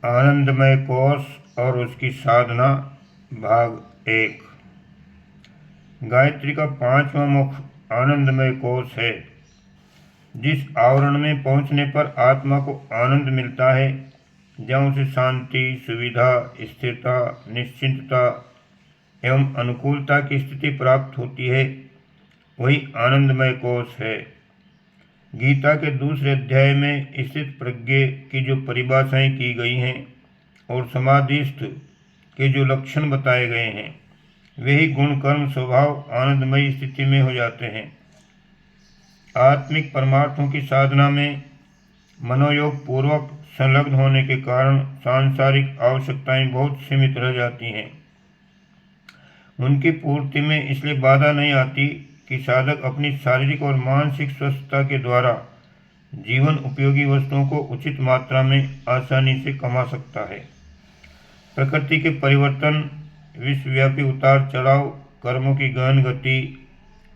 आनंदमय कोश और उसकी साधना भाग 1। गायत्री का 5वां मुख आनंदमय कोश है। जिस आवरण में पहुंचने पर आत्मा को आनंद मिलता है, जहाँ उसे शांति, सुविधा, स्थिरता, निश्चिंतता एवं अनुकूलता की स्थिति प्राप्त होती है, वही आनंदमय कोश है। गीता के दूसरे अध्याय में स्थित प्रज्ञ की जो परिभाषाएं की गई हैं और समाधिस्थ के जो लक्षण बताए गए हैं, वे ही गुण, कर्म, स्वभाव आनंदमयी स्थिति में हो जाते हैं। आत्मिक परमार्थों की साधना में मनोयोग पूर्वक संलग्न होने के कारण सांसारिक आवश्यकताएं बहुत सीमित रह जाती हैं। उनकी पूर्ति में इसलिए बाधा नहीं आती कि साधक अपनी शारीरिक और मानसिक स्वस्थता के द्वारा जीवन उपयोगी वस्तुओं को उचित मात्रा में आसानी से कमा सकता है। प्रकृति के परिवर्तन, विश्वव्यापी उतार चढ़ाव, कर्मों की गहन गति,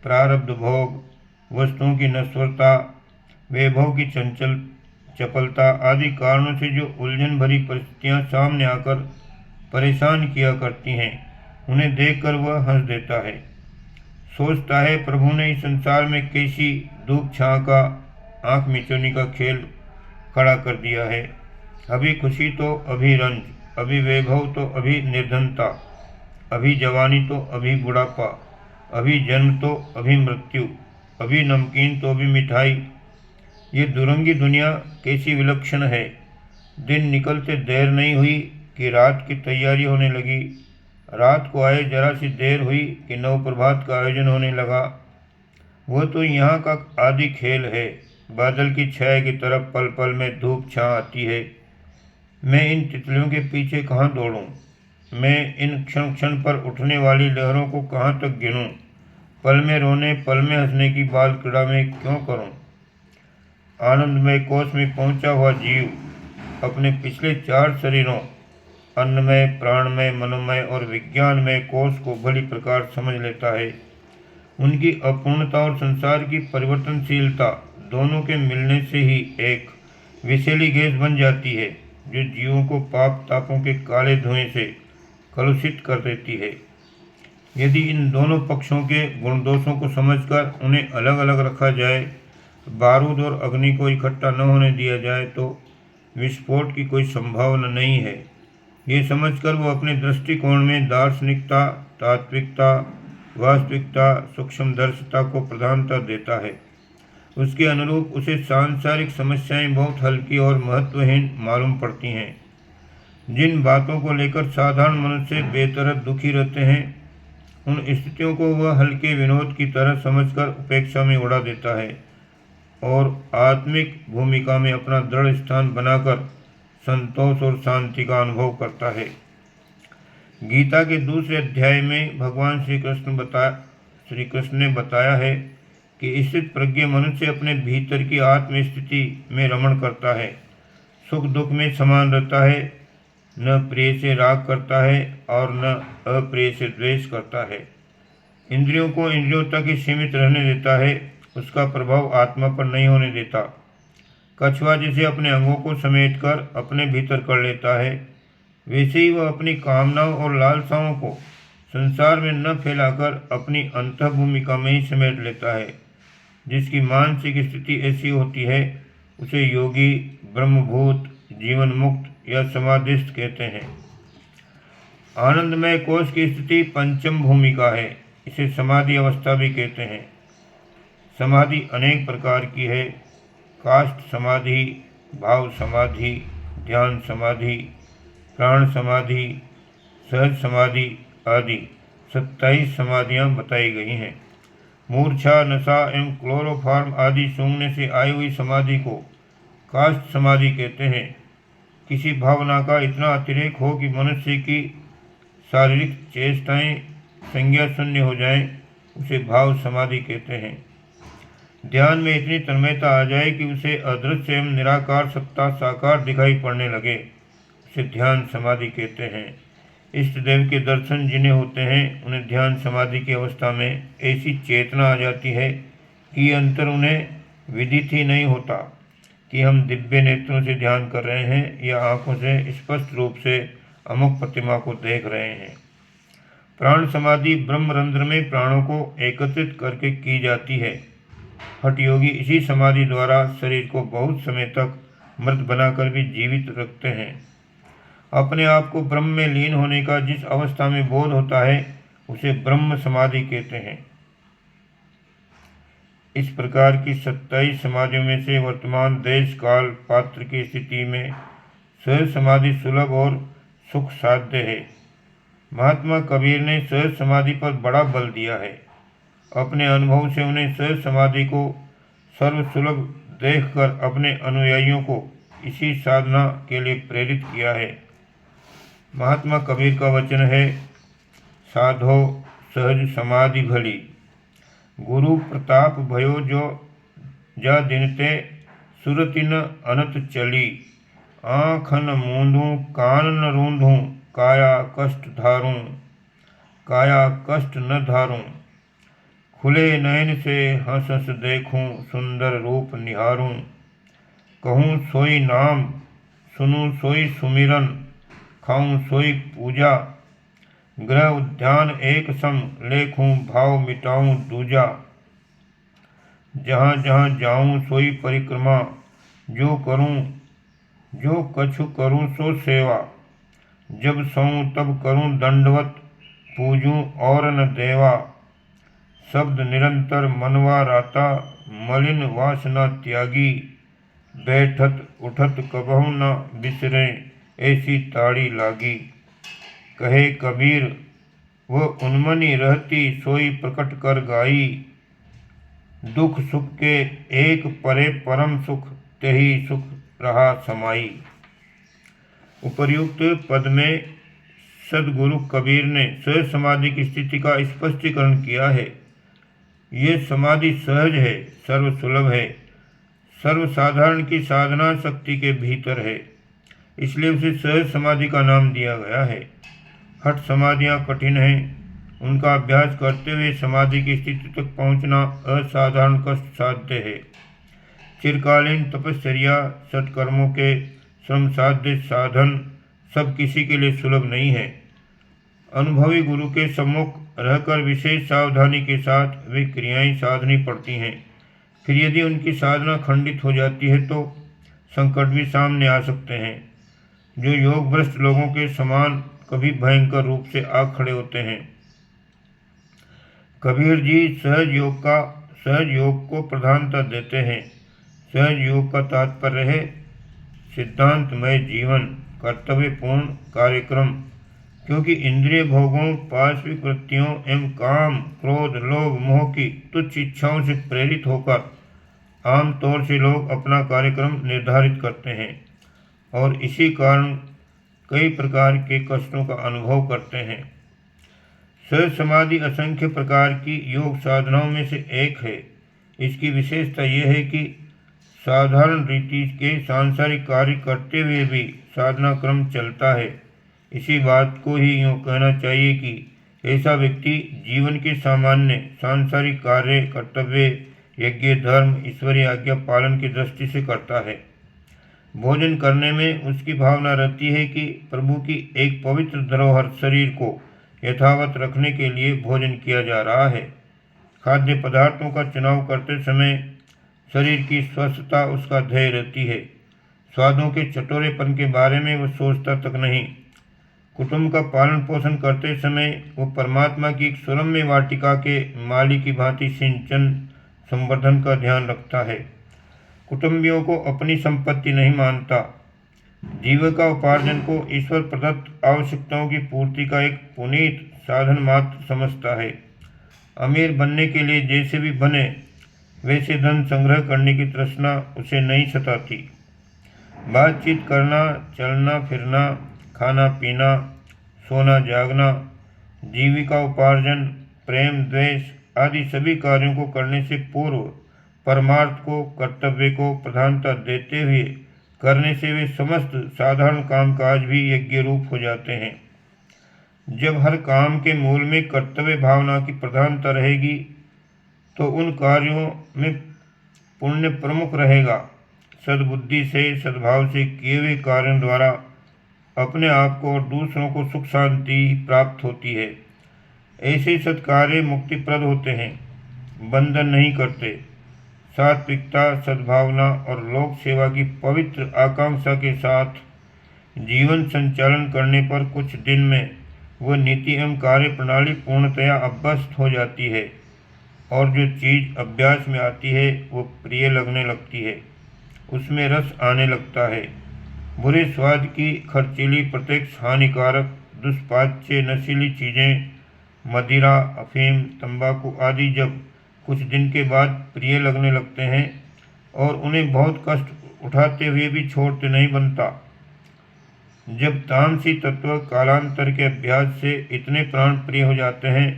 प्रारब्ध भोग, वस्तुओं की नश्वरता, वैभव की चपलता आदि कारणों से जो उलझन भरी परिस्थितियां सामने आकर परेशान किया करती हैं, उन्हें देखकर वह हंस देता है। सोचता है, प्रभु ने इस संसार में कैसी धूप छां का, आंख मिचौनी का खेल खड़ा कर दिया है। अभी खुशी तो अभी रंज, अभी वैभव तो अभी निर्धनता, अभी जवानी तो अभी बुढ़ापा, अभी जन्म तो अभी मृत्यु, अभी नमकीन तो अभी मिठाई। ये दुरंगी दुनिया कैसी विलक्षण है। दिन निकलते देर नहीं हुई कि रात की तैयारी होने लगी, रात को आए जरा सी देर हुई कि नवप्रभात का आयोजन होने लगा। वह तो यहाँ का आदि खेल है। बादल की छाया की तरफ पल पल में धूप छां आती है। मैं इन तितलियों के पीछे कहाँ दौड़ूं? मैं इन क्षण क्षण पर उठने वाली लहरों को कहाँ तक गिनूं? पल में रोने, पल में हंसने की बाल क्रीड़ा में क्यों करूं? आनंदमय कोश में पहुंचा हुआ जीव अपने पिछले 4 शरीरों अन्नमय, प्राणमय, मनोमय और विज्ञानमय कोश को भली प्रकार समझ लेता है। उनकी अपूर्णता और संसार की परिवर्तनशीलता दोनों के मिलने से ही एक विषैली गैस बन जाती है, जो जीवों को पाप तापों के काले धुएं से कलुषित कर देती है। यदि इन दोनों पक्षों के गुण दोषों को समझकर उन्हें अलग अलग रखा जाए, बारूद और अग्नि को इकट्ठा न होने दिया जाए, तो विस्फोट की कोई संभावना नहीं है। ये समझकर वो अपने दृष्टिकोण में दार्शनिकता, तात्विकता, वास्तविकता, सूक्ष्मदर्शिता को प्रधानता देता है। उसके अनुरूप उसे सांसारिक समस्याएं बहुत हल्की और महत्वहीन मालूम पड़ती हैं। जिन बातों को लेकर साधारण मनुष्य बेतरह दुखी रहते हैं, उन स्थितियों को वह हल्के विनोद की तरह समझकर उपेक्षा में उड़ा देता है और आत्मिक भूमिका में अपना दृढ़ स्थान बनाकर संतोष और शांति का अनुभव करता है। गीता के दूसरे अध्याय में भगवान श्री कृष्ण ने बताया है कि स्थित प्रज्ञ मनुष्य अपने भीतर की आत्म स्थिति में रमण करता है, सुख दुख में समान रहता है, न प्रिय से राग करता है और न अप्रिय से द्वेष करता है। इंद्रियों को इंद्रियों तक ही सीमित रहने देता है, उसका प्रभाव आत्मा पर नहीं होने देता। कछुआ जिसे अपने अंगों को समेटकर अपने भीतर कर लेता है, वैसे ही वह अपनी कामनाओं और लालसाओं को संसार में न फैलाकर अपनी अंतः भूमिका में ही समेट लेता है। जिसकी मानसिक स्थिति ऐसी होती है, उसे योगी, ब्रह्मभूत, जीवन मुक्त या समाधिस्थ कहते हैं। आनंदमय कोश की स्थिति पंचम भूमिका है। इसे समाधि अवस्था भी कहते हैं। समाधि अनेक प्रकार की है। काष्ठ समाधि, भाव समाधि, ध्यान समाधि, प्राण समाधि, सहज समाधि आदि 27 समाधियाँ बताई गई हैं। मूर्छा, नशा एवं क्लोरोफॉर्म आदि सूंघने से आई हुई समाधि को काष्ठ समाधि कहते हैं। किसी भावना का इतना अतिरेक हो कि मनुष्य की शारीरिक चेष्टाएं संज्ञा शून्य हो जाएं, उसे भाव समाधि कहते हैं। ध्यान में इतनी तन्मयता आ जाए कि उसे अदृश्य एवं निराकार सत्ता साकार दिखाई पड़ने लगे, उसे ध्यान समाधि कहते हैं। इष्ट देव के दर्शन जिन्हें होते हैं, उन्हें ध्यान समाधि की अवस्था में ऐसी चेतना आ जाती है कि अंतर उन्हें विदित ही नहीं होता। कि हम दिव्य नेत्रों से ध्यान कर रहे हैं या आंखों से स्पष्ट रूप से अमुक प्रतिमा को देख रहे हैं। प्राण समाधि ब्रह्मरंध्र में प्राणों को एकत्रित करके की जाती है। हठ योगी इसी समाधि द्वारा शरीर को बहुत समय तक मृत बनाकर भी जीवित रखते हैं। अपने आप को ब्रह्म में लीन होने का जिस अवस्था में बोध होता है उसे ब्रह्म समाधि कहते हैं। इस प्रकार की 27 समाधियों में से वर्तमान देश काल पात्र की स्थिति में सहज समाधि सुलभ और सुख साध्य है। महात्मा कबीर ने सहज समाधि पर बड़ा बल दिया है। अपने अनुभव से उन्हें सहज समाधि को सर्वसुलभ देखकर अपने अनुयायियों को इसी साधना के लिए प्रेरित किया है। महात्मा कबीर का वचन है, साधो सहज समाधि भली, गुरु प्रताप भयो जो जा दिनते सुरति न अनत चली, आँखन मूंदूं कान न रूंधूं काया कष्ट न धारूं, खुले नयन से हंस हंस देखूं सुंदर रूप निहारूं, कहूँ सोई नाम सुनूं सोई सुमिरन, खाऊं सोई पूजा, गृह उद्यान एक सम लेखूं भाव मिटाऊं दूजा, जहाँ जहाँ जाऊं सोई परिक्रमा, जो कछु करूं सो सेवा, जब सोऊं तब करूं दंडवत, पूजूं और न देवा, शब्द निरंतर मनवा राता, मलिन वासना त्यागी, बैठत उठत कबहु न बिसरे, ऐसी ताड़ी लागी। कहे कबीर वो उन्मनी रहती सोई प्रकट कर गाई, दुख सुख के एक परे परम सुख, तेही सुख रहा समाई। उपर्युक्त पद में सदगुरु कबीर ने सहज समाधि की स्थिति का स्पष्टीकरण किया है। ये समाधि सहज है, सर्वसुलभ है, सर्वसाधारण की साधना शक्ति के भीतर है, इसलिए उसे सहज समाधि का नाम दिया गया है। हठ समाधियाँ कठिन हैं, उनका अभ्यास करते हुए समाधि की स्थिति तक पहुँचना असाधारण कष्ट साध्य है। चिरकालीन तपश्चर्या सत्कर्मों के श्रम साध्य साधन सब किसी के लिए सुलभ नहीं है। अनुभवी गुरु के सम्मुख रहकर विशेष सावधानी के साथ वे क्रियाएं साधनी पड़ती हैं। फिर यदि उनकी साधना खंडित हो जाती है तो संकट भी सामने आ सकते हैं, जो योग भ्रष्ट लोगों के समान कभी भयंकर रूप से आ खड़े होते हैं। कबीर जी सहज योग को प्रधानता देते हैं। सहज योग का तात्पर्य है सिद्धांतमय जीवन, कर्तव्यपूर्ण कार्यक्रम, क्योंकि इंद्रिय भोगों, पार्श्विक वृत्तियों एवं काम, क्रोध, लोभ, मोह की तुच्छ इच्छाओं से प्रेरित होकर आमतौर से लोग अपना कार्यक्रम निर्धारित करते हैं और इसी कारण कई प्रकार के कष्टों का अनुभव करते हैं। सहज समाधि असंख्य प्रकार की योग साधनाओं में से एक है। इसकी विशेषता यह है कि साधारण रीति के सांसारिक कार्य करते हुए भी साधना क्रम चलता है। इसी बात को ही यूँ कहना चाहिए कि ऐसा व्यक्ति जीवन के सामान्य सांसारिक कार्य, कर्तव्य, यज्ञ, धर्म, ईश्वरीय आज्ञा पालन की दृष्टि से करता है। भोजन करने में उसकी भावना रहती है कि प्रभु की एक पवित्र धरोहर शरीर को यथावत रखने के लिए भोजन किया जा रहा है। खाद्य पदार्थों का चुनाव करते समय शरीर की स्वस्थता उसका ध्येय रहती है। स्वादों के चटोरेपन के बारे में वह सोचता तक नहीं। कुटुंब का पालन पोषण करते समय वो परमात्मा की एक सुरम्य वाटिका के माली की भांति सिंचन संवर्धन का ध्यान रखता है। कुटुंबियों को अपनी संपत्ति नहीं मानता। जीविका उपार्जन को ईश्वर प्रदत्त आवश्यकताओं की पूर्ति का एक पुनीत साधन मात्र समझता है। अमीर बनने के लिए जैसे भी बने वैसे धन संग्रह करने की तृष्णा उसे नहीं सताती। बातचीत करना, चलना फिरना, खाना पीना, सोना जागना, जीविका उपार्जन, प्रेम द्वेष आदि सभी कार्यों को करने से पूर्व परमार्थ को, कर्तव्य को प्रधानता देते हुए करने से वे समस्त साधारण कामकाज भी यज्ञ रूप हो जाते हैं। जब हर काम के मूल में कर्तव्य भावना की प्रधानता रहेगी तो उन कार्यों में पुण्य प्रमुख रहेगा। सद्बुद्धि से, सद्भाव से किए हुए कार्यों द्वारा अपने आप को और दूसरों को सुख शांति प्राप्त होती है। ऐसे सत्कार्य मुक्तिप्रद होते हैं, बंधन नहीं करते। सात्विकता, सद्भावना और लोक सेवा की पवित्र आकांक्षा के साथ जीवन संचालन करने पर कुछ दिन में वह नीति एवं कार्य प्रणाली पूर्णतया अभ्यस्त हो जाती है और जो चीज़ अभ्यास में आती है वो प्रिय लगने लगती है, उसमें रस आने लगता है। बुरे स्वाद की खर्चीली, प्रत्यक्ष हानिकारक, दुष्पाच्य, नशीली चीज़ें, मदिरा, अफीम, तंबाकू आदि जब कुछ दिन के बाद प्रिय लगने लगते हैं और उन्हें बहुत कष्ट उठाते हुए भी छोड़ते नहीं बनता। जब तामसी तत्व कालांतर के अभ्यास से इतने प्राण प्रिय हो जाते हैं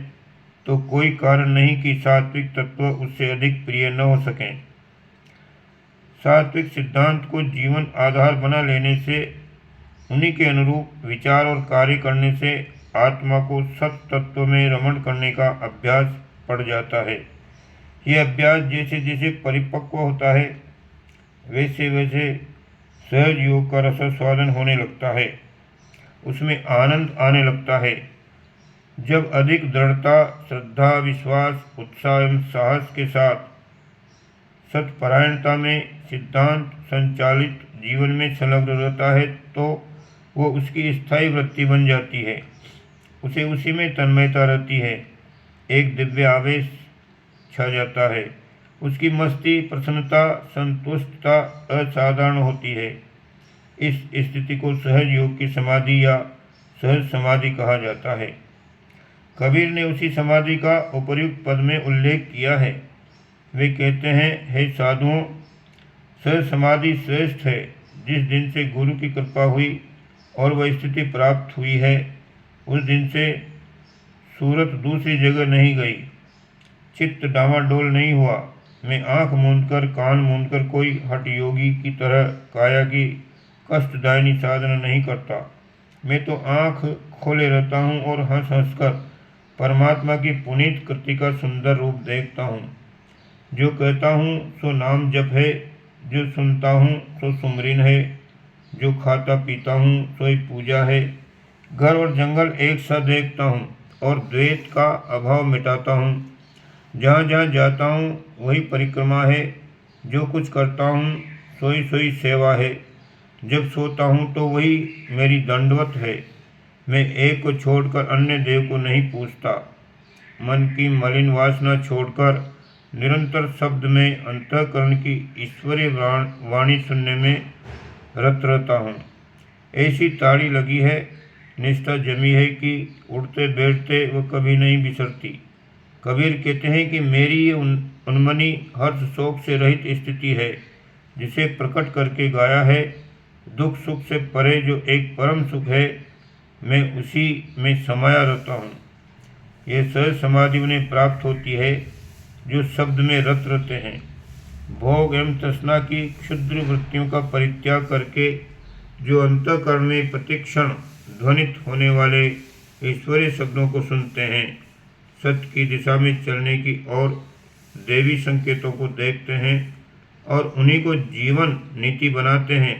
तो कोई कारण नहीं कि सात्विक तत्व उससे अधिक प्रिय न हो सकें। सात्विक सिद्धांत को जीवन आधार बना लेने से, उन्हीं के अनुरूप विचार और कार्य करने से आत्मा को सत तत्व में रमण करने का अभ्यास पड़ जाता है। यह अभ्यास जैसे जैसे परिपक्व होता है वैसे वैसे सहज योग का रसास्वादन होने लगता है, उसमें आनंद आने लगता है। जब अधिक दृढ़ता, श्रद्धा, विश्वास, उत्साह एवं साहस के साथ सत्परायणता में सिद्धांत संचालित जीवन में संलग्न रहता है तो वो उसकी स्थायी वृत्ति बन जाती है। उसे उसी में तन्मयता रहती है, एक दिव्य आवेश छा जाता है। उसकी मस्ती, प्रसन्नता, संतुष्टता असाधारण होती है। इस स्थिति को सहज योग की समाधि या सहज समाधि कहा जाता है। कबीर ने उसी समाधि का उपर्युक्त पद में उल्लेख किया है। वे कहते हैं, हे साधुओं, सहज समाधि श्रेष्ठ है। जिस दिन से गुरु की कृपा हुई और वह स्थिति प्राप्त हुई है, उस दिन से सूरत दूसरी जगह नहीं गई, चित्त डामाडोल नहीं हुआ। मैं आँख मूंदकर, कान मूंदकर कोई हठ योगी की तरह काया की कष्टदायिनी साधना नहीं करता। मैं तो आँख खोले रहता हूँ और हंस हंस कर परमात्मा की पुनीत कृति का सुंदर रूप देखता हूँ। जो कहता हूँ सो नाम जप है, जो सुनता हूँ सो सुमरिन है, जो खाता पीता हूँ सो ही पूजा है। घर और जंगल एक साथ देखता हूँ और द्वैत का अभाव मिटाता हूँ। जहाँ जहाँ जाता हूँ वही परिक्रमा है, जो कुछ करता हूँ सोई सेवा है। जब सोता हूँ तो वही मेरी दंडवत है। मैं एक को छोड़कर अन्य देव को नहीं पूछता। मन की मलिन वासना छोड़कर निरंतर शब्द में अंतःकरण की ईश्वरीय वाणी सुनने में रत रहता हूँ। ऐसी ताड़ी लगी है, निष्ठा जमी है कि उठते बैठते वह कभी नहीं बिसरती। कबीर कहते हैं कि मेरी ये उन्मनी हर्ष शोक से रहित स्थिति है, जिसे प्रकट करके गाया है। दुख सुख से परे जो एक परम सुख है, मैं उसी में समाया रहता हूँ। यह सहज समाधि उन्हें प्राप्त होती है जो शब्द में रत रहते हैं। भोग एवं तृष्णा की क्षुद्र वृत्तियों का परित्याग करके जो अंतःकरण में प्रतिक्षण ध्वनित होने वाले ईश्वरीय शब्दों को सुनते हैं, सत्य की दिशा में चलने की और देवी संकेतों को देखते हैं और उन्हीं को जीवन नीति बनाते हैं,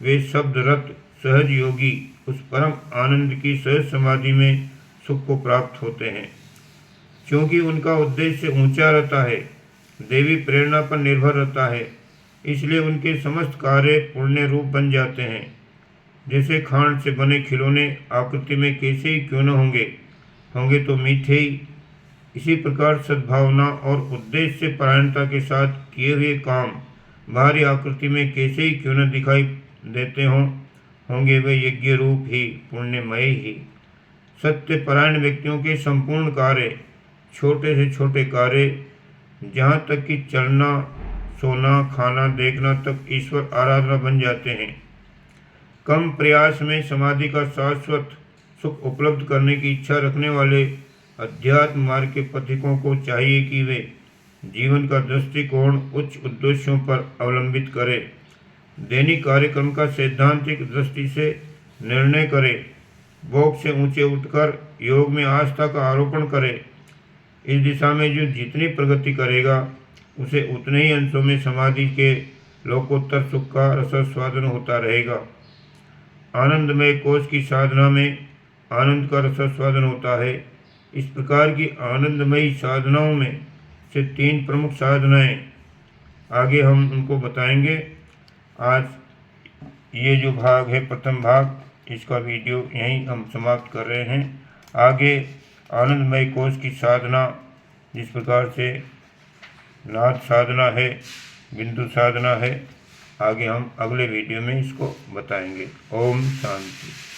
वे शब्द रत सहज योगी उस परम आनंद की सहज समाधि में सुख को प्राप्त होते हैं। क्योंकि उनका उद्देश्य ऊंचा रहता है, देवी प्रेरणा पर निर्भर रहता है, इसलिए उनके समस्त कार्य पुण्य रूप बन जाते हैं। जैसे खांड से बने खिलौने आकृति में कैसे ही क्यों न होंगे तो मीठे ही, इसी प्रकार सद्भावना और उद्देश्य परायणता के साथ किए हुए काम बाहरी आकृति में कैसे ही क्यों न दिखाई देते होंगे वे यज्ञ रूप ही, पुण्यमय ही। सत्य परायण व्यक्तियों के संपूर्ण कार्य, छोटे से छोटे कार्य, जहाँ तक कि चलना, सोना, खाना, देखना तक ईश्वर आराधना बन जाते हैं। कम प्रयास में समाधि का शाश्वत सुख उपलब्ध करने की इच्छा रखने वाले अध्यात्म मार्ग के पथिकों को चाहिए कि वे जीवन का दृष्टिकोण उच्च उद्देश्यों पर अवलंबित करें, दैनिक कार्यक्रम का सैद्धांतिक दृष्टि से निर्णय करें, भोग से ऊंचे उठकर योग में आस्था का आरोपण करें। इस दिशा में जो जितनी प्रगति करेगा उसे उतने ही अंशों में समाधि के लोकोत्तर सुख का रसास्वादन होता रहेगा। आनंदमय कोश की साधना में आनंद का रसास्वादन होता है। इस प्रकार की आनंदमयी साधनाओं में से 3 प्रमुख साधनाएं आगे हम उनको बताएंगे। आज ये जो भाग है, प्रथम भाग, इसका वीडियो यहीं हम समाप्त कर रहे हैं। आगे आनंदमय कोश की साधना, जिस प्रकार से नाद साधना है, बिंदु साधना है, आगे हम अगले वीडियो में इसको बताएंगे। ओम शांति।